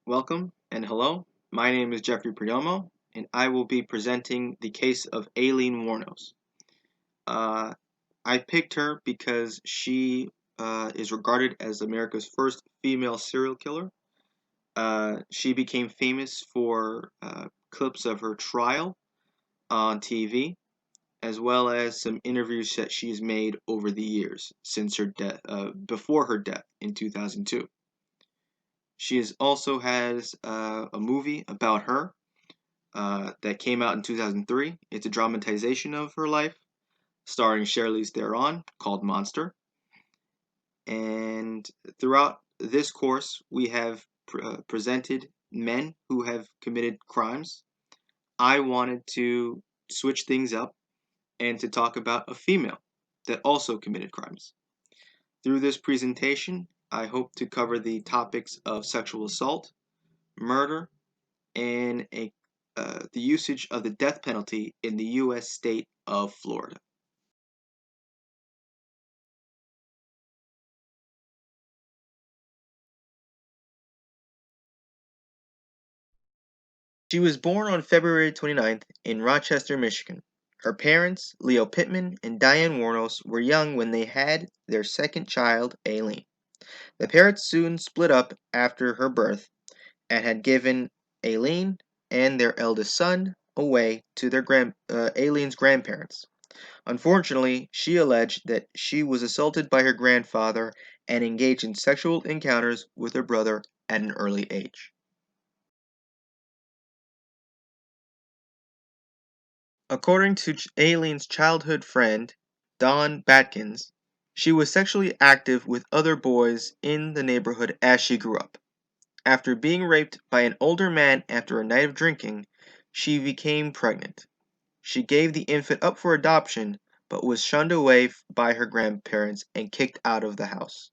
Welcome and hello. My name is Jeffrey Perdomo, and I will be presenting the case of Aileen Wuornos. Uh, I picked her because she is regarded as America's first female serial killer. She became famous for clips of her trial on TV, as well as some interviews that she's made over the years since her death, before her death in 2002. Also has a movie about her that came out in 2003. It's a dramatization of her life, starring Charlize Theron, called Monster. And throughout this course, we have presented men who have committed crimes. I wanted to switch things up and to talk about a female that also committed crimes. Through this presentation, I hope to cover the topics of sexual assault, murder, and the usage of the death penalty in the U.S. state of Florida. She was born on February 29th in Rochester, Michigan. Her parents, Leo Pittman and Diane Wuornos, were young when they had their second child, Aileen. The parents soon split up after her birth and had given Aileen and their eldest son away to Aileen's grandparents. Unfortunately, she alleged that she was assaulted by her grandfather and engaged in sexual encounters with her brother at an early age. According to Aileen's childhood friend, Don Batkins, she was sexually active with other boys in the neighborhood as she grew up. After being raped by an older man after a night of drinking, she became pregnant. She gave the infant up for adoption, but was shunned away by her grandparents and kicked out of the house.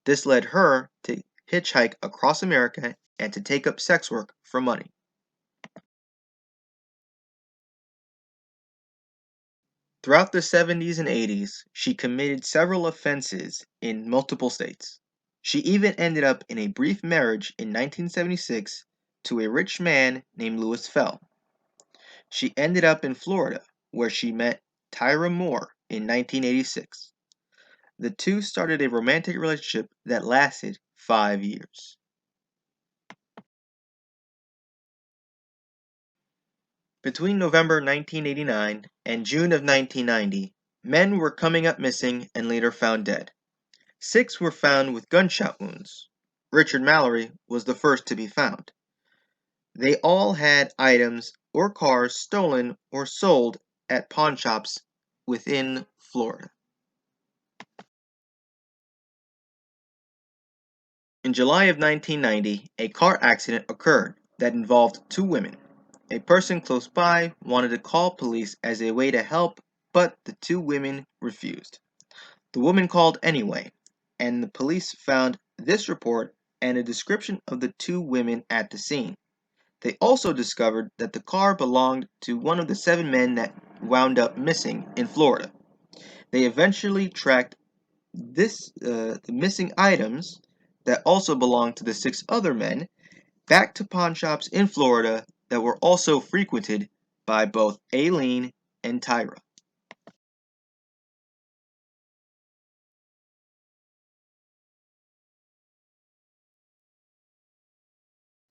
This led her to hitchhike across America and to take up sex work for money. Throughout the 70s and 80s, she committed several offenses in multiple states. She even ended up in a brief marriage in 1976 to a rich man named Louis Fell. She ended up in Florida, where she met Tyra Moore in 1986. The two started a romantic relationship that lasted 5 years. Between November 1989 and June of 1990, men were coming up missing and later found dead. 6 were found with gunshot wounds. Richard Mallory was the first to be found. They all had items or cars stolen or sold at pawn shops within Florida. In July of 1990, a car accident occurred that involved 2 women. A person close by wanted to call police as a way to help, but the 2 women refused. The woman called anyway, and the police found this report and a description of the 2 women at the scene. They also discovered that the car belonged to one of the 7 men that wound up missing in Florida. They eventually tracked the missing items that also belonged to the 6 other men back to pawn shops in Florida that were also frequented by both Aileen and Tyra.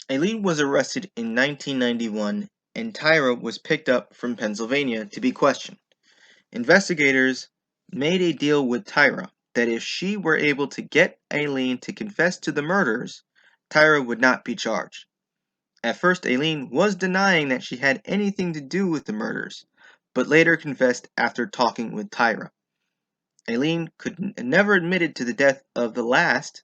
Aileen was arrested in 1991 and Tyra was picked up from Pennsylvania to be questioned. Investigators made a deal with Tyra that if she were able to get Aileen to confess to the murders, Tyra would not be charged. At first, Aileen was denying that she had anything to do with the murders, but later confessed after talking with Tyra. Aileen never admitted to the death of the last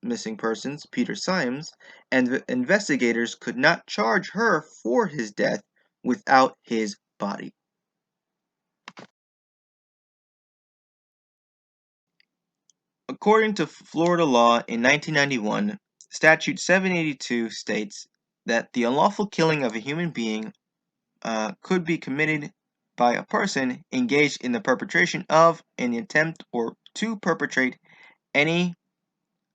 missing persons, Peter Symes, and the investigators could not charge her for his death without his body. According to Florida law in 1991, Statute 782 states that the unlawful killing of a human being could be committed by a person engaged in the perpetration of an attempt or to perpetrate any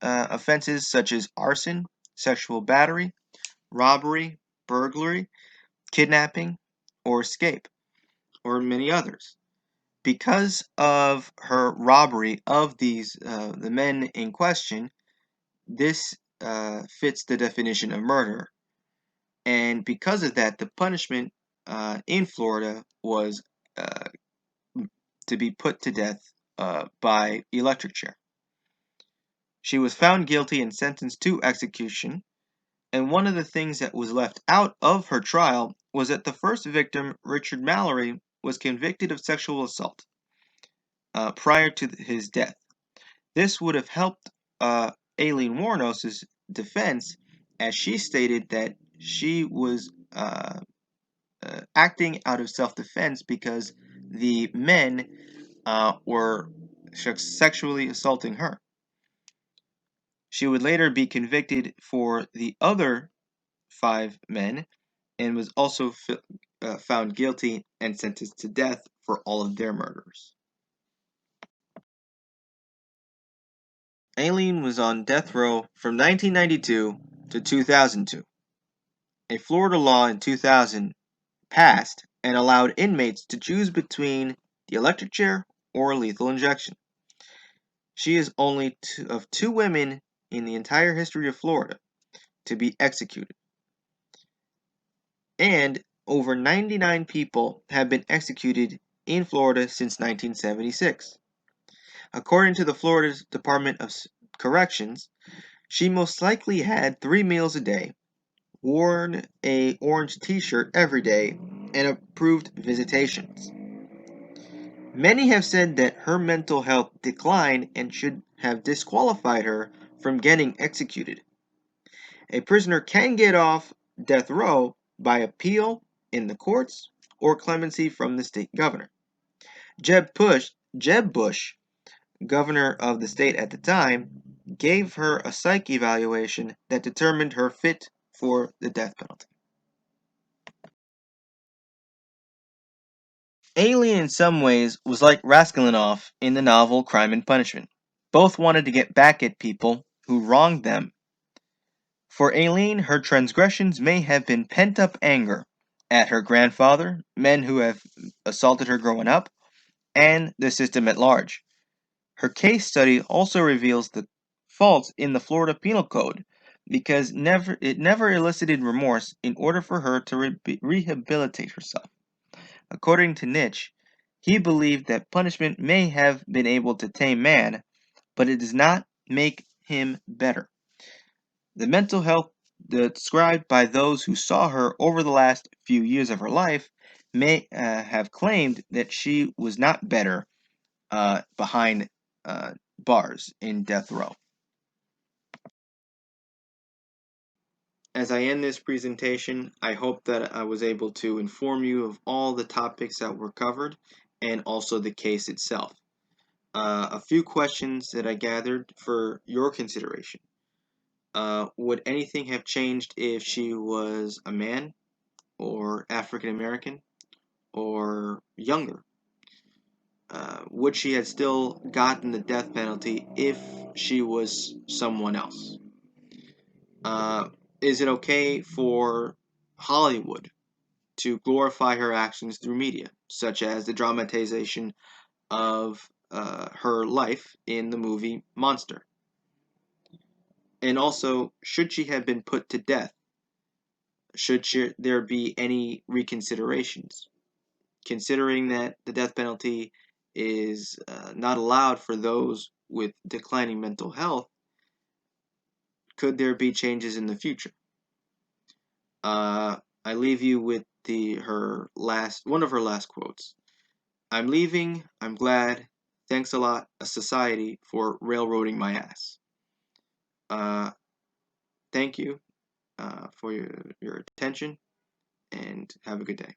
offenses such as arson, sexual battery, robbery, burglary, kidnapping, or escape, or many others. Because of her robbery of the men in question, this fits the definition of murder. And because of that, the punishment in Florida was uh, to be put to death by electric chair. She was found guilty and sentenced to execution. And one of the things that was left out of her trial was that the first victim, Richard Mallory, was convicted of sexual assault prior to his death. This would have helped Aileen Wuornos' defense, as she stated that she was acting out of self-defense because the men were sexually assaulting her. She would later be convicted for the other 5 men and was also found guilty and sentenced to death for all of their murders. Aileen was on death row from 1992 to 2002. A Florida law in 2000 passed and allowed inmates to choose between the electric chair or lethal injection. She is only of 2 women in the entire history of Florida to be executed. And over 99 people have been executed in Florida since 1976. According to the Florida Department of Corrections, she most likely had 3 meals a day, worn a orange t-shirt every day, and approved visitations. Many have said that her mental health declined and should have disqualified her from getting executed. A prisoner can get off death row by appeal in the courts or clemency from the state governor. Jeb Bush, governor of the state at the time, gave her a psych evaluation that determined her fit for the death penalty. Aileen in some ways was like Raskolnikov in the novel Crime and Punishment. Both wanted to get back at people who wronged them. For Aileen, her transgressions may have been pent-up anger at her grandfather, men who have assaulted her growing up, and the system at large. Her case study also reveals the faults in the Florida Penal Code because it never elicited remorse in order for her to rehabilitate herself. According to Nietzsche, he believed that punishment may have been able to tame man, but it does not make him better. The mental health described by those who saw her over the last few years of her life may have claimed that she was not better behind bars in death row. As I end this presentation, I hope that I was able to inform you of all the topics that were covered and also the case itself. A few questions that I gathered for your consideration. Would anything have changed if she was a man or African American or younger? Would she have still gotten the death penalty if she was someone else? Uh, is it okay for Hollywood to glorify her actions through media, such as the dramatization of her life in the movie Monster? And also, should she have been put to death? Should there be any reconsiderations? Considering that the death penalty is not allowed for those with declining mental health, could there be changes in the future? I leave you with one of her last quotes. "I'm leaving, I'm glad, thanks a lot, a society, for railroading my ass." Uh, thank you for your attention, and have a good day.